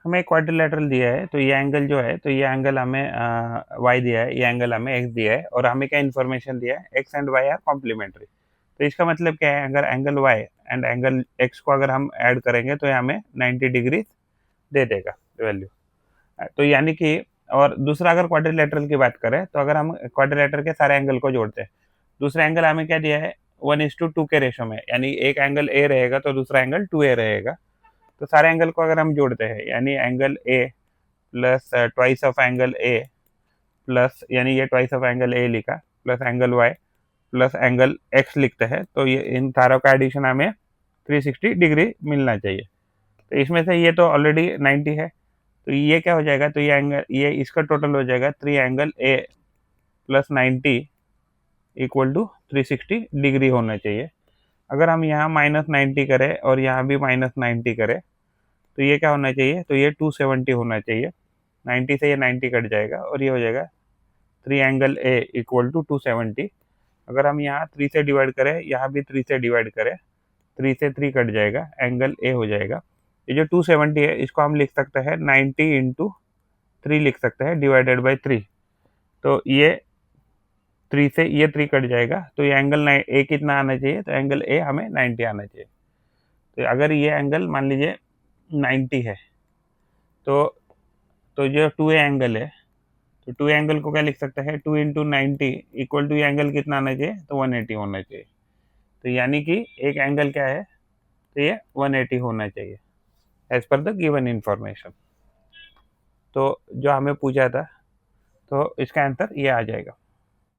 हमें क्वाड्रिलेटरल दिया है, तो ये एंगल जो है, तो ये एंगल हमें y दिया है, ये एंगल हमें x दिया है, और हमें क्या इन्फॉर्मेशन दिया है, x and y are complementary. तो इसका मतलब क्या है, अगर angle y and angle x को अगर हम ऐड करेंगे तो ये हमें 90 डिग्री दे देगा वैल्यू। तो यानी कि, और दूसरा अगर क्वाड्रिलेटरल की बात करें, तो अगर हम क्वाड्रिलेटरल के सारे एंगल को जोड़ते हैं, दूसरा एंगल हमें क्या दिया है, 1:2 के रेशो में, यानी एक एंगल ए रहेगा तो दूसरा एंगल 2a रहेगा। तो सारे एंगल को अगर हम जोड़ते हैं, यानी angle A plus twice of angle A plus, यानी ये ट्वाइस ऑफ एंगल ए लिखा, plus angle y plus angle x लिखते हैं, तो ये इन सारों का एडिशन हमें 360 डिग्री मिलना चाहिए। तो इसमें से ये तो ऑलरेडी 90 है, तो ये क्या हो जाएगा, तो ये एंगल, ये इसका टोटल हो जाएगा 3 angle A plus 90 equal to 360 degree होना चाहिए। अगर हम यहाँ -90 करें और यहाँ भी -90 करें, तो ये क्या होना चाहिए, तो ये 270 होना चाहिए। 90 से ये 90 कट जाएगा और ये हो जाएगा 3 एंगल ए इक्वल टू 270। अगर हम यहाँ 3 से डिवाइड करें, यहाँ भी 3 से डिवाइड करें, 3 से 3 कट जाएगा, एंगल ए हो जाएगा। ये जो 270 है, इसको हम लिख सकते हैं 90 इंटू 3 लिख सकते हैं, डिवाइडेड बाई 3। तो ये 3 से ये 3 कट जाएगा, तो ये एंगल ए कितना आना चाहिए, तो एंगल ए हमें 90 आना चाहिए। तो अगर ये एंगल मान लीजिए 90 है, तो जो 2a एंगल है, तो 2 एंगल को क्या लिख सकते हैं, 2 इंटू 90 इक्वल टू, ये एंगल कितना आना चाहिए, तो 180 होना चाहिए। तो यानी कि एक एंगल क्या है, तो ये 180 होना चाहिए as per the given information. तो जो हमें पूछा था, तो इसका आंसर ये आ जाएगा।